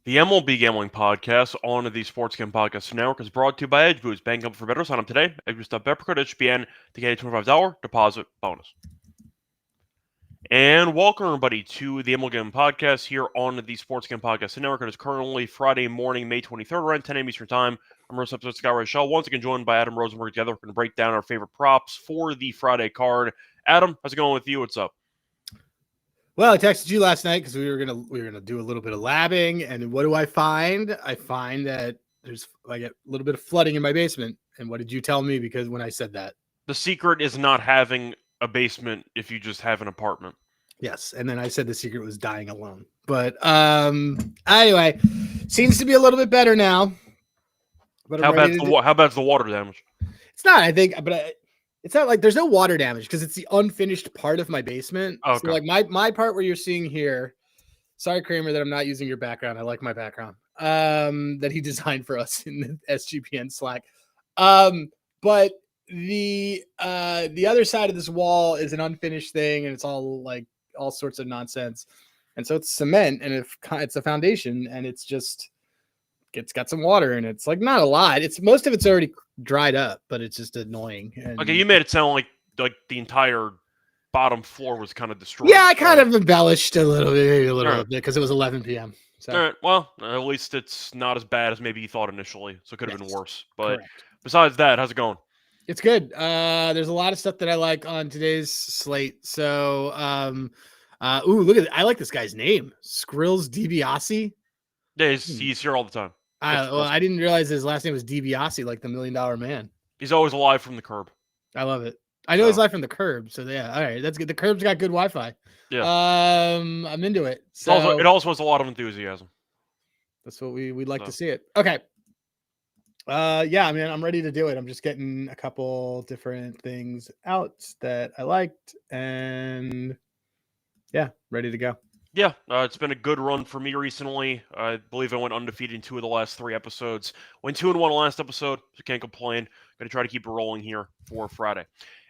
The MLB Gambling Podcast on the Sports Gambling Podcast Network is brought to you by ADVERTISE. Bank up for better. Sign up today. ADVERTISE.bet code HOPENY to get a $25 deposit bonus. And welcome, everybody, to the MLB Gambling Podcast here on the Sports Gambling Podcast Network. It is currently Friday morning, May 23rd, around 10 a.m. Eastern Time. I'm Rojas episode Scott Reichel, once again joined by Adam Rosenberg. Together, we're going to break down our favorite props for the Friday card. Adam, how's it going with you? What's up? Well, I texted you last night because we were gonna do a little bit of labbing, and what do I find? I find that there's like a little bit of flooding in my basement. And what did you tell me? Because when I said that, The secret is not having a basement if you just have an apartment. yes, and then I said the secret was dying alone. But anyway, seems to be a little bit better now. But How about the water damage? It's not. I think, but it's not like there's no water damage because it's the unfinished part of my basement. Okay. So like my part where you're seeing here. Sorry, Kramer, that I'm not using your background. I like my background that he designed for us in the SGPN Slack. But the other side of this wall is an unfinished thing, and it's all like all sorts of nonsense. And so it's cement, and it's a foundation, and it's got some water in it. It's like not a lot. Most of it's already dried up, but it's just annoying. And Okay, you made it sound like the entire bottom floor was kind of destroyed. yeah, I kind of embellished a little bit because it was 11 p.m. So. All right, well, at least it's not as bad as maybe you thought initially, so it could have been worse. But correct. Besides that, how's it going? It's good. There's a lot of stuff that I like on today's slate. So, look at it. I like this guy's name, Skrills DiBiase. Yeah, he's here all the time. I didn't realize his last name was DiBiase, like the $1 Million Man. He's always alive from the curb. I love it. I know he's live from the curb, so yeah. All right, that's good. The curb's got good Wi-Fi. Yeah. I'm into it. So It also has a lot of enthusiasm. That's what we'd like to see it. Okay. Yeah, I mean, I'm ready to do it. I'm just getting a couple different things out that I liked, and yeah, ready to go. Yeah, it's been a good run for me recently. I believe I went undefeated in 2 of the last 3 episodes. Went 2-1 last episode, so can't complain. Going to try to keep it rolling here for Friday.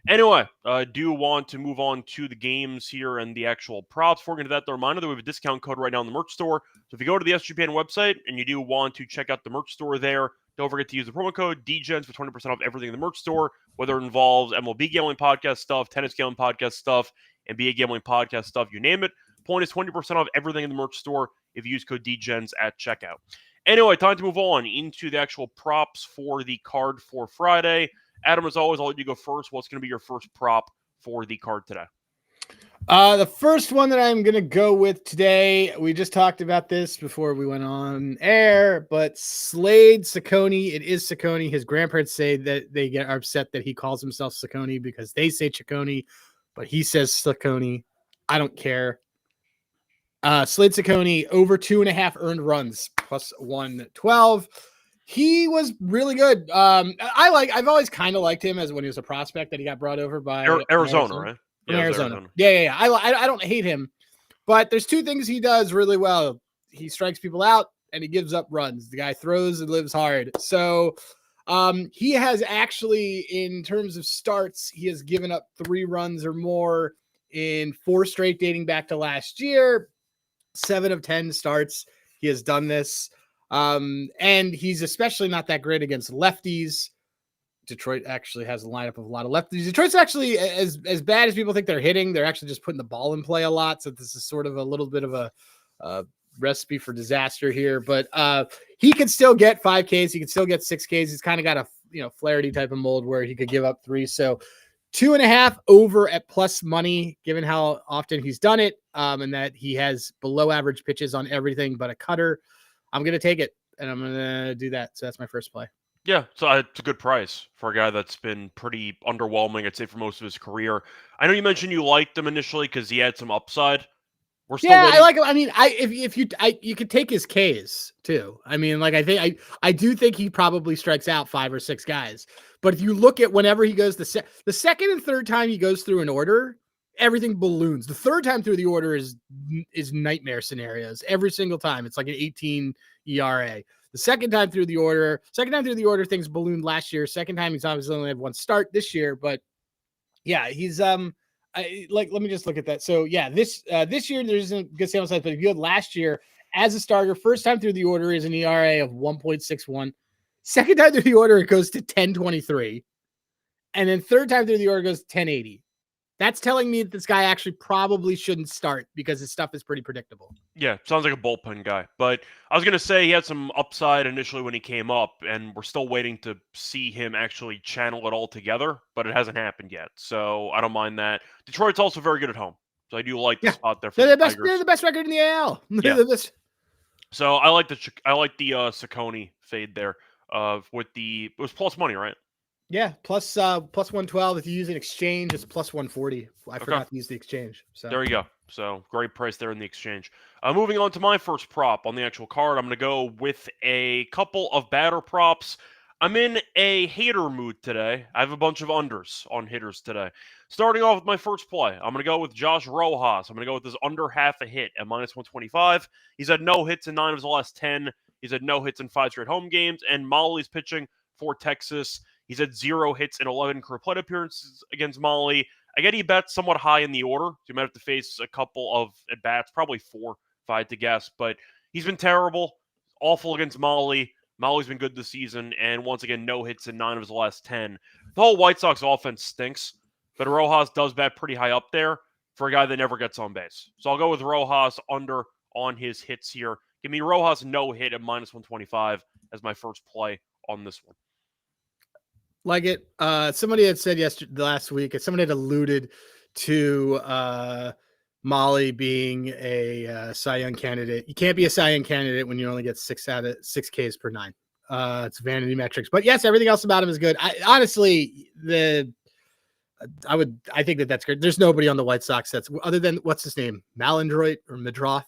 Anyway, I do want to move on to the games here and the actual props. Before we get to that, the reminder that we have a discount code right now in the merch store. So if you go to the SGPN website and you do want to check out the merch store there, don't forget to use the promo code DGENS for 20% off everything in the merch store, whether it involves MLB Gambling Podcast stuff, Tennis Gambling Podcast stuff, NBA Gambling Podcast stuff, you name it. Point is 20% off everything in the merch store if you use code DGENS at checkout. Anyway, time to move on into the actual props for the card for Friday. Adam, as always, I'll let you go first. What's going to be your first prop for the card today? The first one that I'm going to go with today, we just talked about this before we went on air, but Slade Cecconi, it is Cecconi. His grandparents say that they get upset that he calls himself Cecconi because they say Cecconi, but he says Cecconi. I don't care. Slade Cecconi over 2.5 earned runs plus 112. He was really good. I've always kind of liked him as when he was a prospect that he got brought over by Arizona, right? Yeah, Arizona. Yeah. I don't hate him, but there's 2 things he does really well. He strikes people out and he gives up runs. The guy throws and lives hard. So he has actually, in terms of starts, he has given up 3 runs or more in 4 straight dating back to last year. 7 of 10 starts he has done this. And he's especially not that great against lefties. Detroit actually has a lineup of a lot of lefties. Detroit's actually as bad as people think they're hitting. They're actually just putting the ball in play a lot. So this is sort of a little bit of a recipe for disaster here. But he could still get 5Ks. He could still get 6Ks. He's kind of got a Flaherty type of mold where he could give up 3. So 2.5 over at plus money, given how often he's done it, and that he has below average pitches on everything but a cutter. I'm going to take it, and I'm going to do that. So that's my first play. Yeah, so it's a good price for a guy that's been pretty underwhelming, I'd say, for most of his career. I know you mentioned you liked him initially because he had some upside. We're still waiting. I like him. I mean, if you could take his Ks too. I mean, like I do think he probably strikes out 5 or 6 guys. But if you look at whenever he goes the second and third time he goes through an order, everything balloons. The third time through the order is nightmare scenarios. Every single time, it's like an 18 ERA. The second time through the order, things ballooned last year. Second time, he's obviously only had 1 start this year, but yeah, he's let me just look at that. So yeah, this year there's a good sample size, but if you had last year, as a starter. First time through the order is an ERA of 1.61. Second time through the order, it goes to 10.23. And then third time through the order goes to 10.80. That's telling me that this guy actually probably shouldn't start because his stuff is pretty predictable. Yeah, sounds like a bullpen guy. But I was going to say he had some upside initially when he came up, and we're still waiting to see him actually channel it all together, but it hasn't happened yet. So I don't mind that. Detroit's also very good at home. So I do like the spot there for They're the the best record in the AL. Yeah. So I like the Cecconi fade there. It was plus money, right? Yeah, plus 112. If you use an exchange, it's plus 140. I forgot to use the exchange. So there you go. So great price there in the exchange. Moving on to my first prop on the actual card, I'm going to go with a couple of batter props. I'm in a hater mood today. I have a bunch of unders on hitters today. Starting off with my first play, I'm going to go with Josh Rojas. I'm going to go with his under half a hit at minus 125. He's had no hits in 9 of his last 10. He's had no hits in 5 straight home games. And Molly's pitching for Texas. He's had 0 hits in 11 career plate appearances against Molly. I get he bets somewhat high in the order. So you might have to face a couple of at-bats, probably 4 if I had to guess. But he's been terrible, awful against Molly. Molly's been good this season. And once again, no hits in 9 of his last 10. The whole White Sox offense stinks. But Rojas does bat pretty high up there for a guy that never gets on base. So I'll go with Rojas under on his hits here. Give me Rojas no hit at minus 125 as my first play on this one. Like it. Somebody had said last week, somebody had alluded to Molly being a Cy Young candidate. You can't be a Cy Young candidate when you only get 6 Ks per 9. It's vanity metrics. But yes, everything else about him is good. I think that's great. There's nobody on the White Sox that's other than what's his name, Malandroit or Mendroth.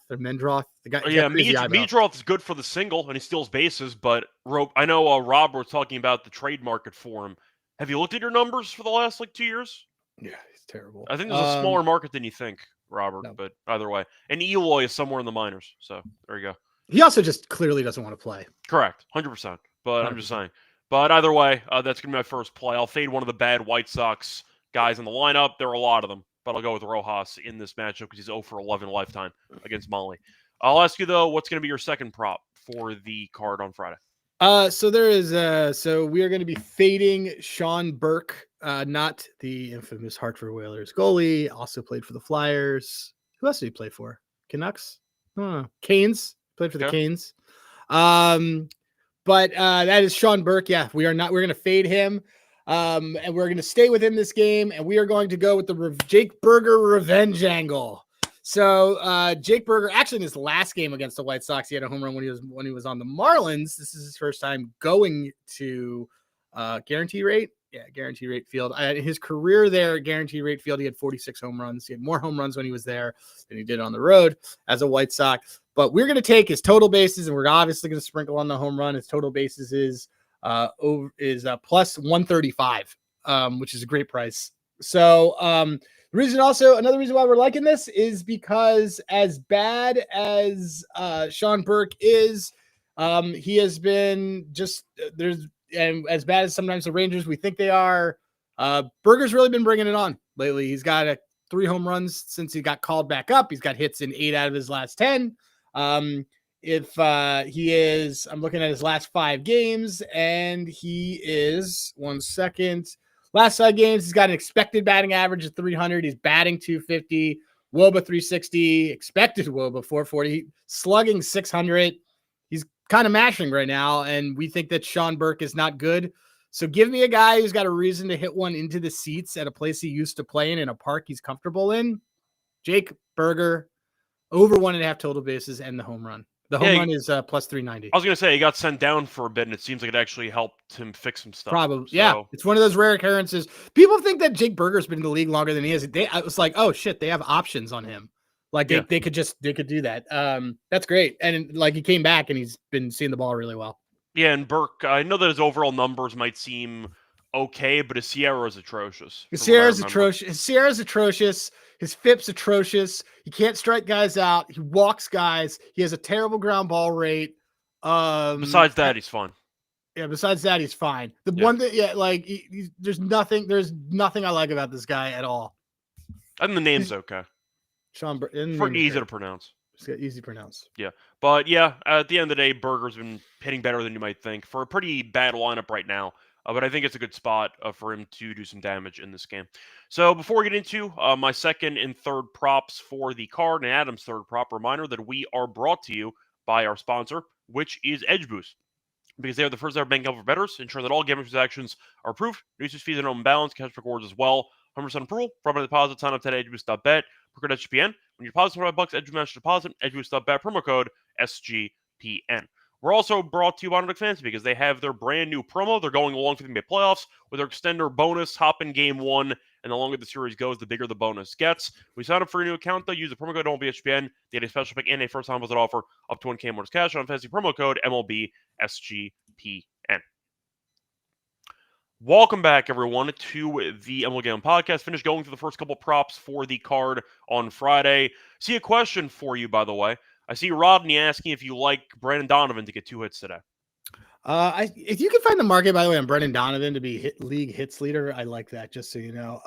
The guy. Yeah, Mendroth is good for the single and he steals bases. But I know Rob was talking about the trade market for him. Have you looked at your numbers for the last 2 years? Yeah, he's terrible. I think there's a smaller market than you think, Robert. No. But either way, and Eloy is somewhere in the minors. So there you go. He also just clearly doesn't want to play. Correct, 100%. But 100%. I'm just saying. But either way, that's gonna be my first play. I'll fade one of the bad White Sox guys in the lineup. There are a lot of them, but I'll go with Rojas in this matchup because he's 0 for 11 lifetime against Molly. I'll ask you though, what's going to be your second prop for the card on Friday? So there is so we are going to be fading Sean Burke, not the infamous Hartford Whalers goalie, also played for the Flyers. Who else did he play for? Canucks? Canes, played for the Canes. But that is Sean Burke. Yeah, we're going to fade him. And we're going to stay within this game, and we are going to go with the Jake Burger revenge angle. So Jake Burger, actually in his last game against the White Sox, he had a home run when he was on the Marlins. This is his first time going to guarantee rate. Yeah, guarantee rate field. His career there, guarantee rate field, he had 46 home runs. He had more home runs when he was there than he did on the road as a White Sox. But we're going to take his total bases, and we're obviously going to sprinkle on the home run. His total bases is plus 135, which is a great price. So another reason why we're liking this is because as bad as Sean Burke is, he has been and as bad as sometimes the Rangers we think they are, Burger's really been bringing it on lately. He's got 3 home runs since he got called back up. He's got hits in 8 out of his last 10. I'm looking at his last 5 games, and he is last 5 games, he's got an expected batting average of 300. He's batting 250, WOBA 360, expected WOBA 440, slugging 600. He's kind of mashing right now, and we think that Sean Burke is not good. So give me a guy who's got a reason to hit one into the seats at a place he used to play in a park he's comfortable in. Jake Burger, over 1.5 total bases and the home run. The home run is plus 390. I was going to say he got sent down for a bit, and it seems like it actually helped him fix some stuff. Probably, yeah. It's one of those rare occurrences. People think that Jake Burger's been in the league longer than he is. I was like, oh shit, they have options on him. Like they could do that. That's great. And like he came back and he's been seeing the ball really well. Yeah, and Burke, I know that his overall numbers might seem okay, but his Sierra is atrocious. His Sierra's atrocious. His FIP's atrocious. He can't strike guys out. He walks guys. He has a terrible ground ball rate. Besides that, he's fun. Yeah, besides that, he's fine. One thing, there's nothing I like about this guy at all. And the name's okay. Sean Burke. Pretty easy to pronounce. It's got easy to pronounce. Yeah. But yeah, at the end of the day, Berger's been hitting better than you might think for a pretty bad lineup right now. But I think it's a good spot for him to do some damage in this game. So before we get into my second and third props for the card and Adam's third prop, reminder that we are brought to you by our sponsor, which is Edge Boost. Because they are the first ever bank for bettors, ensure that all gambling transactions are approved, reduces fees and open balance, cash rewards as well. 100% approval, for deposit, sign up today at edgeboost.bet, promo code SGPN. When you deposit $25, Edge match deposit, edgeboost.bet, promo code SGPN. We're also brought to you by Underdog Fantasy because they have their brand new promo. They're going along for the NBA playoffs with their extender bonus, hop in game one, and the longer the series goes, the bigger the bonus gets. We sign up for a new account, though. Use the promo code MLBSGPN. They get a special pick and a first-time deposit offer up to 1K bonus cash on fantasy promo code MLBSGPN. Welcome back, everyone, to the MLB Gambling Podcast. Finished going through the first couple props for the card on Friday. See a question for you, by the way. I see Rodney asking if you like Brandon Donovan to get 2 hits today. If you can find the market, by the way, on Brendan Donovan to be league hits leader, I like that, just so you know.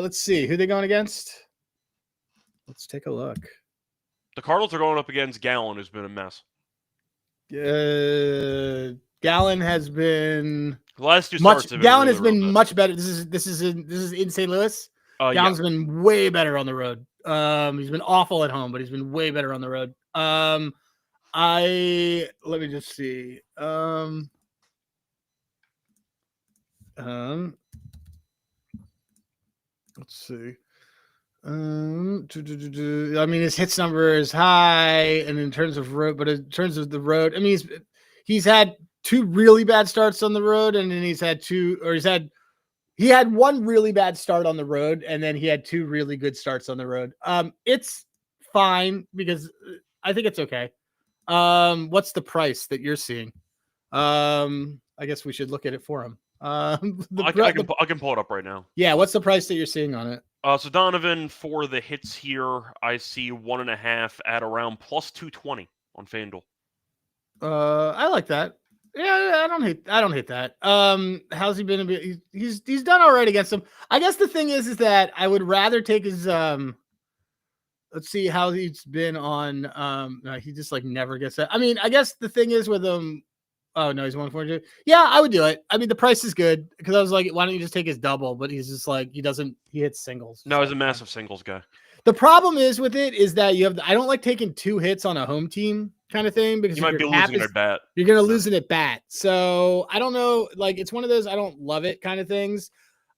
Let's see. Who they going against? Let's take a look. The Cardinals are going up against Gallen, who's been a mess. Gallen has been the last 2 starts. Gallen has been much better. This is in St. Louis. Gallen's been way better on the road. He's been awful at home, but he's been way better on the road. Let me just see. Let's see. I mean, his hits number is high, and in terms of road, but in terms of the road, I mean, he's had 2 really bad starts on the road, and then he had 1 really bad start on the road, and then he had 2 really good starts on the road. It's fine because I think it's okay. What's the price that you're seeing? I guess we should look at it for him. I can pull it up right now. Yeah, what's the price that you're seeing on it? So Donovan for the hits here, I see 1.5 at around plus 220 on FanDuel. I like that. Yeah, I don't hate that. How's he been? He's done all right against him. I guess the thing is that I would rather take his let's see how he's been on. He just like never gets that. I mean, I guess the thing is with him. Oh no, he's 142. Yeah, I would do it. I mean, the price is good because I was like, why don't you just take his double? But he's just like he hits singles. No, he's a massive singles guy. The problem is with it is that I don't like taking 2 hits on a home team kind of thing because you might be losing at bat. You're going to lose it at bat. So I don't know. Like it's one of those I don't love it kind of things.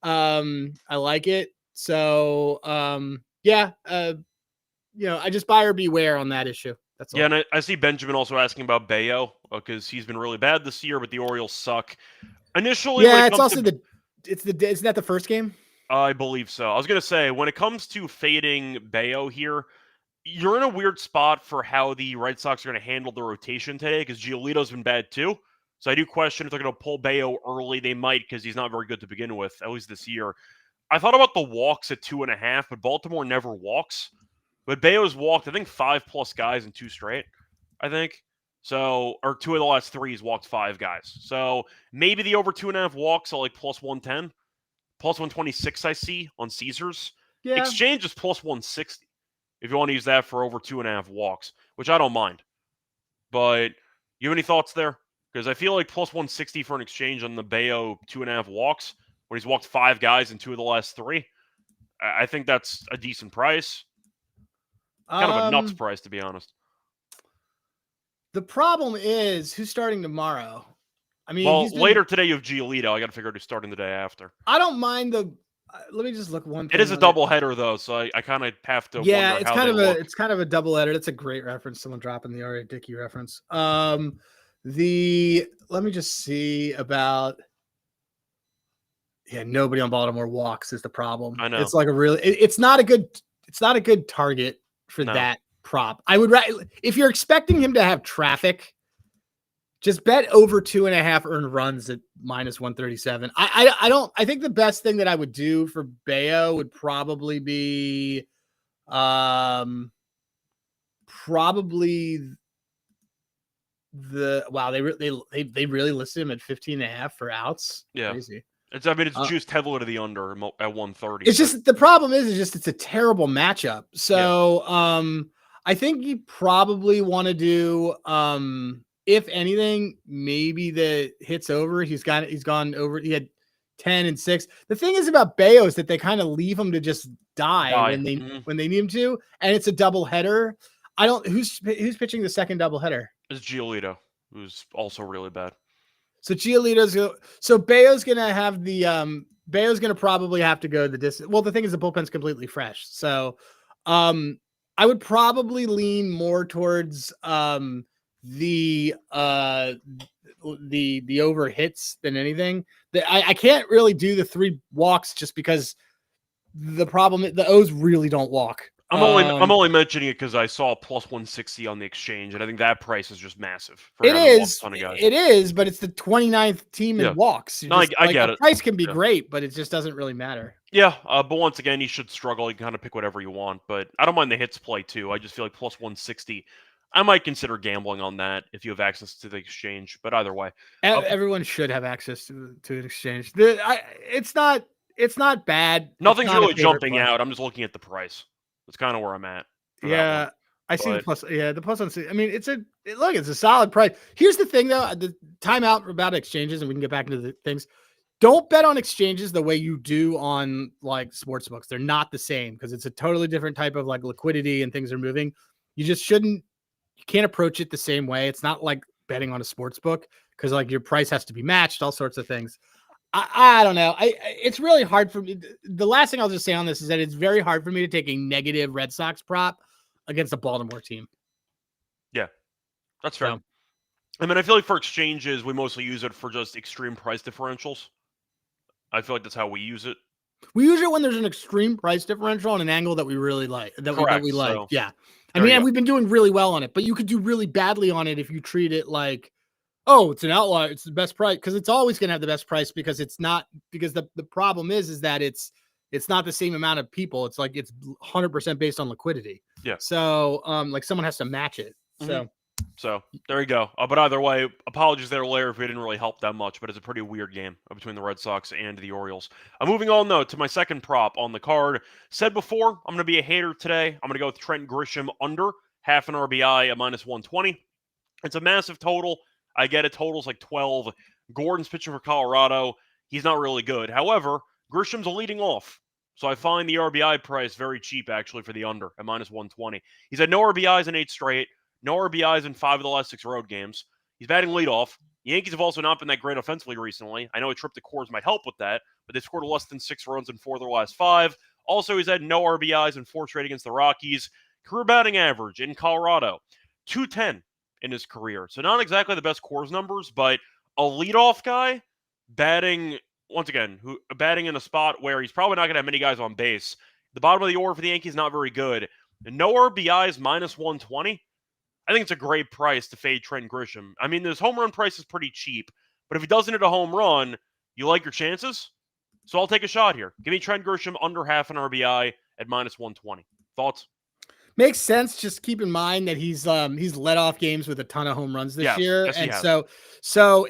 I like it. So I just buyer beware on that issue. That's all. Yeah, and I see Benjamin also asking about Bayo because he's been really bad this year, but the Orioles suck. Initially, yeah, it's also isn't that the first game? I believe so. I was going to say, when it comes to fading Bayo here, you're in a weird spot for how the Red Sox are going to handle the rotation today because Giolito's been bad too. So I do question if they're going to pull Bayo early. They might because he's not very good to begin with, at least this year. I thought about the walks at 2.5, but Baltimore never walks. But Bayo's walked, I think, 5+ guys in 2 straight, I think. So, or 2 of the last 3 he's walked 5 guys. So maybe the over 2.5 walks are like plus 110. Plus 126 I see on Caesars. Yeah. Exchange is plus 160 if you want to use that for over 2.5 walks, which I don't mind. But you have any thoughts there? Because I feel like plus 160 for an exchange on the Bayo 2.5 walks when he's walked 5 guys in 2 of the last 3. I think that's a decent price. Kind of a nuts price, to be honest. The problem is who's starting tomorrow. I mean, later today you have Giolito. I got to figure out who's starting the day after. I don't mind the. Let me just look one. It is a double header though, so I kind of have to. Yeah, it's kind of a double header. That's a great reference. Someone dropping the R.A. Dickey reference. Let me just see about. Yeah, nobody on Baltimore walks is the problem. I know. It's like it's not a good target for that prop. I would if you're expecting him to have traffic, just bet over 2.5 earned runs at minus 137. I think the best thing that I would do for Bayo would probably be they really listed him at 15.5 for outs. Yeah. Crazy. It's juiced heavily to the under at 130. It's just the problem is it's a terrible matchup. So I think you probably want to do, if anything, maybe the hits over. He's gone over. He had 10 and 6. The thing is about Bayo is that they kind of leave him to just die. when they need him to, and it's a double header. I don't who's pitching the second double header. It's Giolito, who's also really bad. So Bayo's gonna have the Bayo's gonna probably have to go the distance. Well, the thing is the bullpen's completely fresh, so I would probably lean more towards the over hits than anything. I can't really do the 3 walks just because the problem the O's really don't walk. I'm only mentioning it because I saw plus 160 on the exchange, and I think that price is just massive. It is, but it's the 29th team in walks. No, I get it. Price can be great, but it just doesn't really matter. Yeah, but once again, you should struggle. You can kind of pick whatever you want, but I don't mind the hits play too. I just feel like plus 160. I might consider gambling on that if you have access to the exchange, but either way. Everyone should have access to an exchange. It's not bad. Nothing's really jumping out. I'm just looking at the price. That's kind of where I'm at. Yeah, I see the plus. Yeah, the plus on. I mean, it's a solid price. Here's the thing, though. The timeout about exchanges, and we can get back into the things. Don't bet on exchanges the way you do on like sports books. They're not the same because it's a totally different type of like liquidity and things are moving. You just shouldn't. You can't approach it the same way. It's not like betting on a sports book because like your price has to be matched. All sorts of things. I don't know. It's really hard for me. The last thing I'll just say on this is that it's very hard for me to take a negative Red Sox prop against a Baltimore team. Yeah, that's fair. So, I mean, I feel like for exchanges, we mostly use it for just extreme price differentials. I feel like that's how we use it. We use it when there's an extreme price differential on an angle that we really like. That we like. So, yeah. I mean, and we've been doing really well on it, but you could do really badly on it if you treat it like, oh, it's an outlier. It's the best price because it's always going to have the best price because it's not because the problem is that it's not the same amount of people. It's like it's 100% based on liquidity. Yeah. So like someone has to match it. So there you go. But either way, apologies there, Larry, if we didn't really help that much. But it's a pretty weird game between the Red Sox and the Orioles. Moving on though to my second prop on the card. Said before, I'm going to be a hater today. I'm going to go with Trent Grisham under half an RBI at minus 120. It's a massive total. I get it. Total's like 12. Gordon's pitching for Colorado. He's not really good. However, Grisham's leading off. So I find the RBI price very cheap, actually, for the under at minus 120. He's had no RBIs in 8 straight. No RBIs in 5 of the last 6 road games. He's batting leadoff. The Yankees have also not been that great offensively recently. I know a trip to Coors might help with that, but they've scored less than 6 runs in 4 of their last 5. Also, he's had no RBIs in 4 straight against the Rockies. Career batting average in Colorado, 210. In his career. So not exactly the best Coors numbers, but a leadoff guy batting, once again, batting in a spot where he's probably not going to have many guys on base. The bottom of the order for the Yankees not very good. And no RBIs minus 120. I think it's a great price to fade Trent Grisham. I mean, his home run price is pretty cheap, but if he doesn't hit a home run, you like your chances? So I'll take a shot here. Give me Trent Grisham under half an RBI at minus 120. Thoughts? Makes sense. Just keep in mind that he's led off games with a ton of home runs this year, and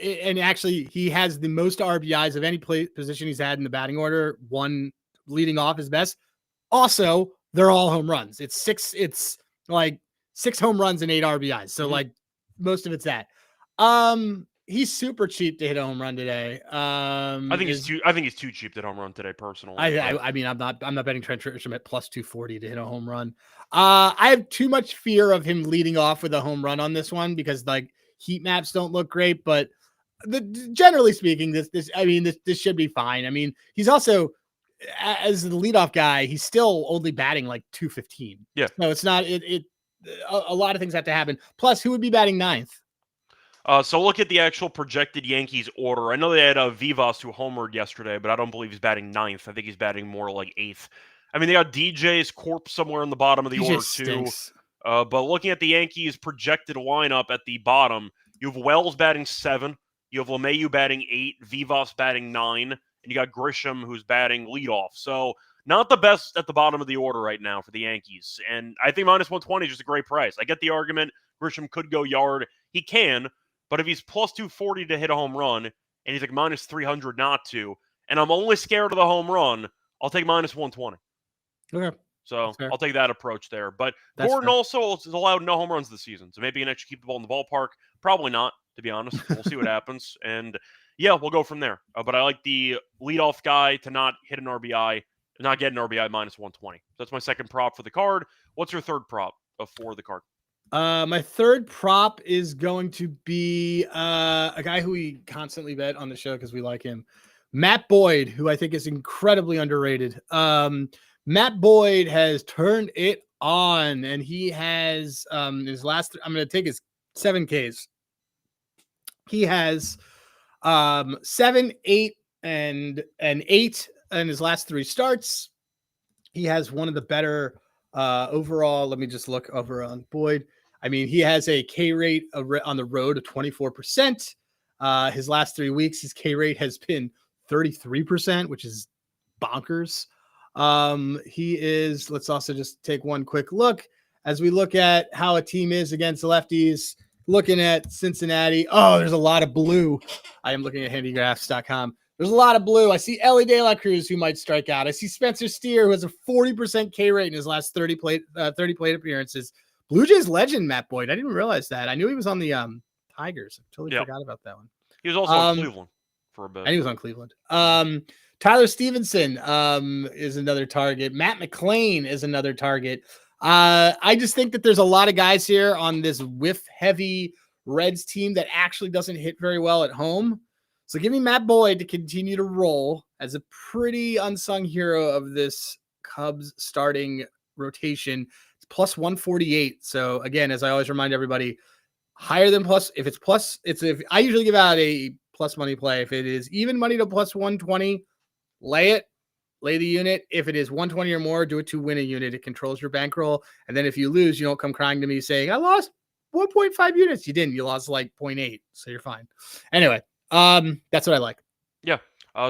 and actually he has the most RBIs of any position he's had in the batting order. One leading off is best. Also, they're all home runs. It's like 6 home runs and 8 RBIs. So like most of it's that. He's super cheap to hit a home run today. I think he's too cheap to hit a home run today, personally. I mean, I'm not betting Trent Grisham at plus 240 to hit a home run. I have too much fear of him leading off with a home run on this one because like heat maps don't look great, but generally speaking, this should be fine. I mean, he's also as the leadoff guy, he's still only batting like 215. Yeah. So it's not a lot of things have to happen. Plus, who would be batting 9th? So look at the actual projected Yankees order. I know they had Vivas who homered yesterday, but I don't believe he's batting 9th. I think he's batting more like 8th. I mean, they got DJ's corpse somewhere in the bottom of the order too. But looking at the Yankees' projected lineup at the bottom, you have Wells batting 7, you have LeMahieu batting 8, Vivas batting 9, and you got Grisham who's batting leadoff. So not the best at the bottom of the order right now for the Yankees. And I think minus 120 is just a great price. I get the argument Grisham could go yard. He can. But if he's plus 240 to hit a home run, and he's like minus 300 not to, and I'm only scared of the home run, I'll take minus 120. Okay. So I'll take that approach there. But That's Gordon fair. also is allowed no home runs this season. So maybe he can actually keep the ball in the ballpark. Probably not, to be honest. We'll see what happens. And yeah, we'll go from there. But I like the leadoff guy to not hit an RBI, not get an RBI minus 120. That's my second prop for the card. What's your third prop for the card? My third prop is going to be a guy who we constantly bet on the show because we like him, Matt Boyd, who I think is incredibly underrated. Matt Boyd has turned it on, and he has his last. I'm going to take his 7 Ks. He has 7, 8, and 8 in his last 3 starts. He has one of the better overall. Let me just look over on Boyd. I mean, he has a K rate on the road of 24%. His last 3 weeks, his K rate has been 33%, which is bonkers. He is, let's also just take one quick look as we look at how a team is against lefties. Looking at Cincinnati. Oh, there's a lot of blue. I am looking at handygraphs.com. There's a lot of blue. I see Ellie De La Cruz, who might strike out. I see Spencer Steer, who has a 40% K rate in his last 30 plate appearances. Blue Jays legend, Matt Boyd. I didn't realize that. I knew he was on the Tigers. I totally forgot about that one. He was also on Cleveland for a bit. And he was on Cleveland. Tyler Stevenson is another target. Matt McClain is another target. I just think that there's a lot of guys here on this whiff-heavy Reds team that actually doesn't hit very well at home. So give me Matt Boyd to continue to roll as a pretty unsung hero of this Cubs starting rotation. It's plus 148. So again, as I always remind everybody, higher than plus. If it's plus, if I usually give out a plus money play. If it is even money to plus 120, lay the unit. If it is 120 or more, do it to win a unit. It controls your bankroll. And then if you lose, you don't come crying to me saying, I lost 1.5 units. You didn't. You lost like 0.8. So you're fine. Anyway, that's what I like. Yeah.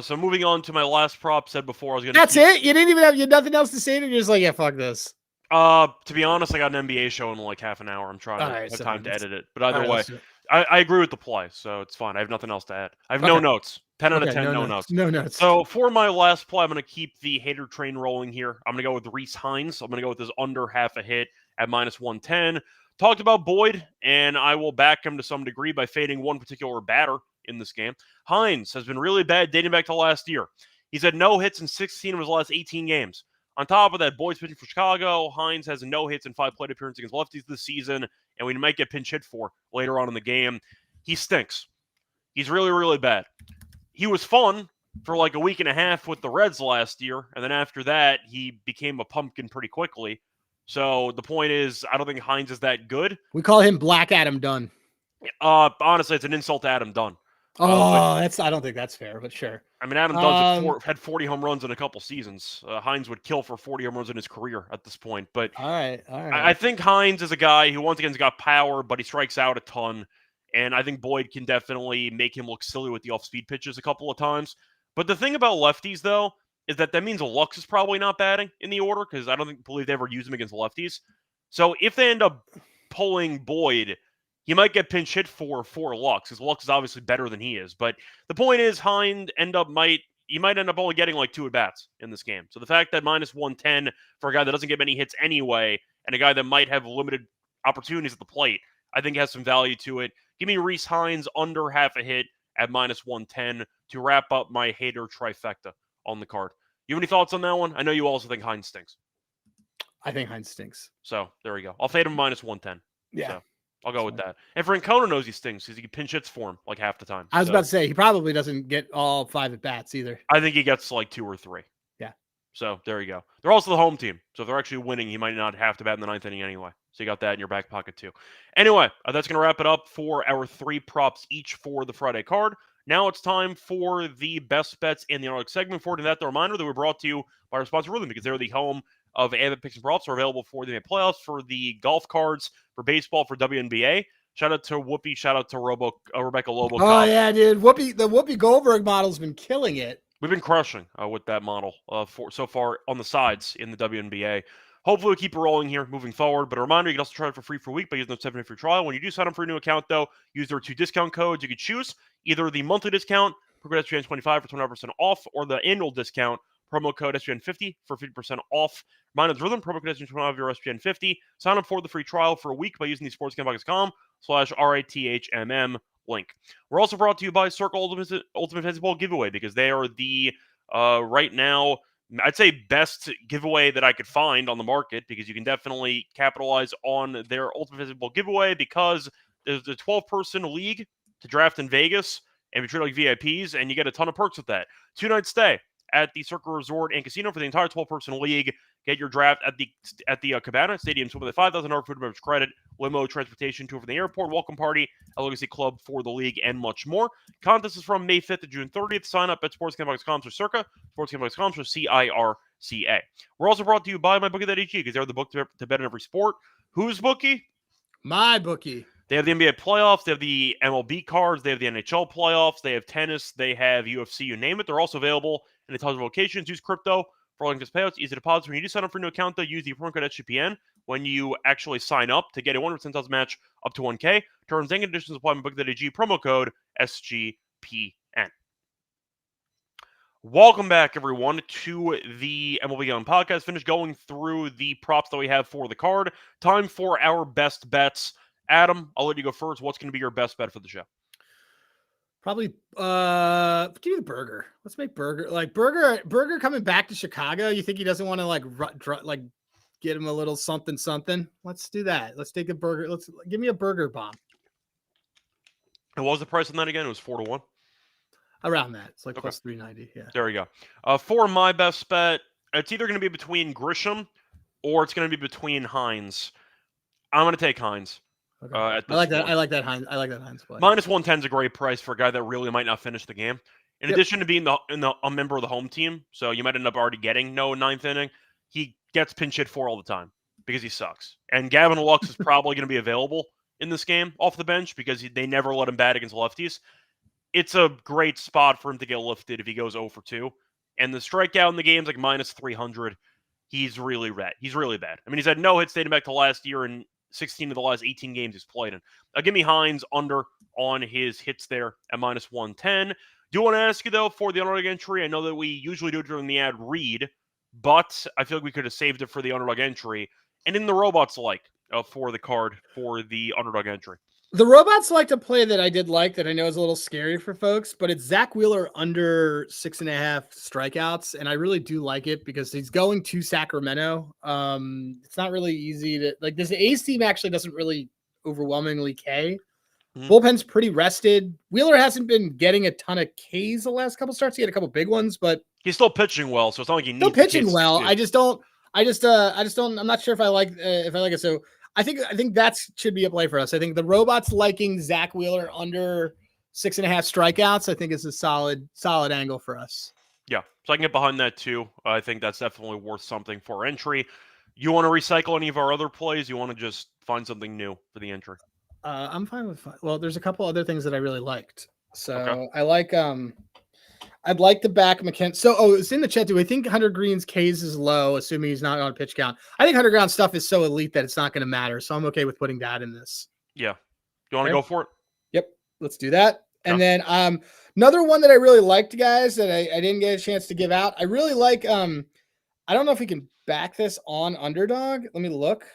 So moving on to my last prop, said before I was going to. That's it? You didn't even have nothing else to say? And you're just like, yeah, fuck this. To be honest, I got an NBA show in like half an hour. I'm trying to have time to edit it. But either way, I agree with the play, so it's fine. I have nothing else to add. I have no notes. 10 out of 10, no notes. No notes. So for my last play, I'm going to keep the hater train rolling here. I'm going to go with Reese Hinds. I'm going to go with his under half a hit at minus 110. Talked about Boyd, and I will back him to some degree by fading one particular batter in this game. Hinds has been really bad dating back to last year. He's had no hits in 16 of his last 18 games. On top of that, Boyd's pitching for Chicago. Hinds has no hits in 5 plate appearances against lefties this season, and we might get pinch hit for later on in the game. He stinks. He's really, really bad. He was fun for like a week and a half with the Reds last year, and then after that, he became a pumpkin pretty quickly. So the point is, I don't think Hinds is that good. We call him Black Adam Dunn. Honestly, it's an insult to Adam Dunn. I don't think that's fair, but sure. I mean, Adam Dunn had 40 home runs in a couple seasons. Hinds would kill for 40 home runs in his career at this point. But all right. I think Hinds is a guy who, once again, has got power, but he strikes out a ton. And I think Boyd can definitely make him look silly with the off-speed pitches a couple of times. But the thing about lefties, though, is that means Lux is probably not batting in the order because I don't believe they ever use him against lefties. So if they end up pulling Boyd, he might get pinch hit for Lux, because Lux is obviously better than he is. But the point is, Hinds might end up only getting like 2 at-bats in this game. So the fact that minus 110 for a guy that doesn't get many hits anyway, and a guy that might have limited opportunities at the plate, I think has some value to it. Give me Reese Hinds under half a hit at minus 110 to wrap up my hater trifecta on the card. You have any thoughts on that one? I know you also think Hinds stinks. I think Hinds stinks. So there we go. I'll fade him minus 110. Yeah. So I'll go with that. And Francona knows he stinks because he pinch hits for him like half the time. I was about to say, he probably doesn't get all 5 at-bats either. I think he gets like 2 or 3. Yeah. So there you go. They're also the home team. So if they're actually winning, he might not have to bat in the 9th inning anyway. So you got that in your back pocket too. Anyway, that's going to wrap it up for our 3 props each for the Friday card. Now it's time for the best bets in the underdog segment. For that, the reminder that we're brought to you by our sponsor, Rhythm, because they're the home of Avid Picks and Props. Are available for the playoffs, for the golf cards, for baseball, for WNBA. Shout out to Whoopi. Shout out to Rebecca Lobo. Oh, yeah, dude. The Whoopi Goldberg model's been killing it. We've been crushing with that model so far on the sides in the WNBA. Hopefully, we'll keep it rolling here moving forward. But a reminder, you can also try it for free for a week by using the 7-day free trial. When you do sign up for a new account, though, use their 2 discount codes. You can choose either the monthly discount, Progressive Chance 25 for 25% off, or the annual discount, promo code SGPN50 for 50% off. Remind Rhythm, promo code SGPN of your SGPN50. Sign up for the free trial for a week by using the sportsgamblingpodcast.com/RITHMM link. We're also brought to you by Circle Ultimate Fantasy Ball Giveaway because they are the, right now, I'd say best giveaway that I could find on the market, because you can definitely capitalize on their Ultimate Fantasy Ball giveaway because there's a 12-person league to draft in Vegas and be treated like VIPs, and you get a ton of perks with that. 2-night stay at the Circle Resort and Casino for the entire 12-person league. Get your draft at the Cabana Stadium with a $5,000 food and beverage credit, limo, transportation, tour from the airport, welcome party, a legacy club for the league, and much more. Contest is from May 5th to June 30th. Sign up at sportsgamblingpodcast.com/circa, sportsgamblingpodcast.com/CIRCA. We're also brought to you by MyBookie.ag because they're the book to bet in every sport. Whose bookie? My bookie. They have the NBA playoffs. They have the MLB cards. They have the NHL playoffs. They have tennis. They have UFC. You name it. They're also available in a ton of locations. Use crypto for all interest payouts. Easy deposits. When you do sign up for a new account, though, use the promo code SGPN when you actually sign up to get a 100% match up to 1K. Terms and conditions apply. MyBookie.ag. Promo code SGPN. Welcome back, everyone, to the MLB Gambling Podcast. Finished going through the props that we have for the card. Time for our best bets. Adam, I'll let you go first. What's going to be your best bet for the show? Probably give me the Burger. Let's make Burger. Like Burger coming back to Chicago. You think he doesn't want to like get him a little something? Let's do that. Let's take a Burger. Let's give me a Burger bomb. And what was the price on that again? It was 4-1. Around that. It's like plus 390. Yeah. There we go. For my best bet, it's either going to be between Grisham or it's going to be between Hinds. I'm going to take Hinds. Okay. I like that. I like that Hinds play. Minus 110 is a great price for a guy that really might not finish the game. In addition to being a member of the home team, so you might end up already getting no ninth inning. He gets pinch hit for all the time because he sucks. And Gavin Lux is probably going to be available in this game off the bench because they never let him bat against lefties. It's a great spot for him to get lifted if he goes 0 for 2. And the strikeout in the game's like minus 300. He's really bad. He's really bad. I mean, he's had no hits dating back to last year and 16 of the last 18 games he's played in. Give me Hinds under on his hits there at minus 110. Do want to ask you, though, for the underdog entry, I know that we usually do it during the ad read, but I feel like we could have saved it for the underdog entry. And in the robots for the card for the underdog entry. The robots like a play that I did like that I know is a little scary for folks, but it's Zach Wheeler under 6.5 strikeouts. And I really do like it because he's going to Sacramento. It's not really easy to like this. A's team actually doesn't really overwhelmingly K. Bullpen's pretty rested. Wheeler hasn't been getting a ton of Ks the last couple starts. He had a couple big ones, but he's still pitching well. So it's not like he needs still pitching well. I'm not sure if I like it. So I think that should be a play for us. I think the robots liking Zach Wheeler under 6.5 strikeouts, I think is a solid angle for us. Yeah. So I can get behind that too. I think that's definitely worth something for entry. You want to recycle any of our other plays? You want to just find something new for the entry? I'm fine with well, there's a couple other things that I really liked. So I like I'd like to back McKenzie. So, it's in the chat. Do I think Hunter Green's Ks is low, assuming he's not on pitch count? I think Hunter Green's stuff is so elite that it's not going to matter. So I'm okay with putting that in this. Yeah. You want to go for it? Yep. Let's do that. And then another one that I really liked, guys, that I didn't get a chance to give out. I really like. I don't know if we can back this on underdog. Let me look.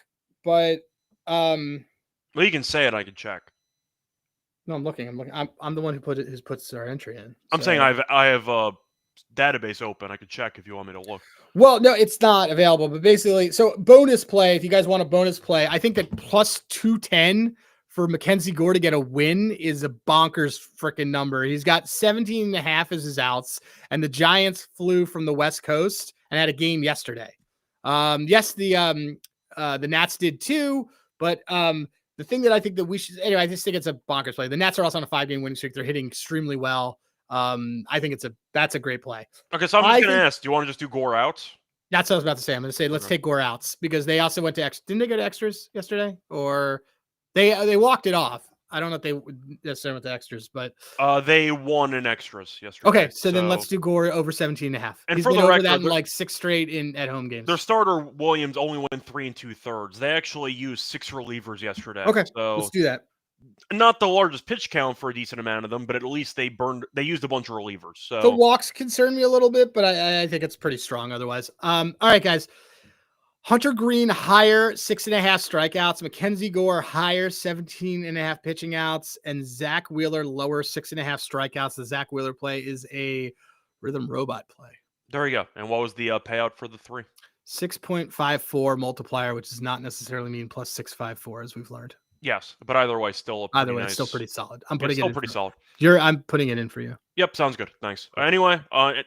But well, you can say it. I can check. No, I'm looking. I'm the one who puts our entry in. I'm saying I have a database open. I could check if you want me to look. Well, no, it's not available. But basically, so bonus play. If you guys want a bonus play, I think that plus 210 for Mackenzie Gore to get a win is a bonkers freaking number. He's got 17.5 as his outs, and the Giants flew from the West Coast and had a game yesterday. Yes, the Nats did too, but the thing that I think that we should, anyway, I just think it's a bonkers play. The Nats are also on a 5-game winning streak. They're hitting extremely well. I think that's a great play. Okay, so I'm just going to ask, do you want to just do Gore out? That's what I was about to say. I'm going to say, let's take Gore outs because they also went to didn't they go to extras yesterday? Or they walked it off. I don't know if they necessarily went to extras, but they won in extras yesterday. Okay, so then let's do Gore over 17.5. And he's for been the over record, that in like 6 straight at home games. Their starter Williams only went 3 2/3. They actually used 6 relievers yesterday. Okay, so let's do that. not the largest pitch count for a decent amount of them, but at least they used a bunch of relievers. So the walks concern me a little bit, but I think it's pretty strong otherwise. All right, guys. Hunter Green higher 6.5 strikeouts. Mackenzie Gore higher 17.5 pitching outs, and Zach Wheeler lower 6.5 strikeouts. The Zach Wheeler play is a rhythm robot play. There you go. And what was the payout for the 3? 6.54 multiplier, which does not necessarily mean plus 654, as we've learned. Yes, but either way, still it's still pretty solid. I'm putting it pretty solid. I'm putting it in for you. Yep, sounds good. Thanks. Anyway,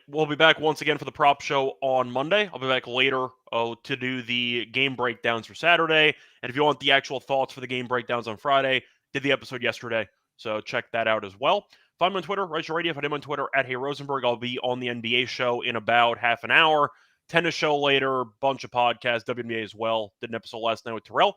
we'll be back once again for the prop show on Monday. I'll be back later to do the game breakdowns for Saturday. And if you want the actual thoughts for the game breakdowns on Friday, did the episode yesterday, so check that out as well. Find me on Twitter, Reichel Radio. Find him on Twitter at Hey Rosenberg. I'll be on the NBA show in about half an hour. Tennis show later, bunch of podcasts, WNBA as well. Did an episode last night with Terrell.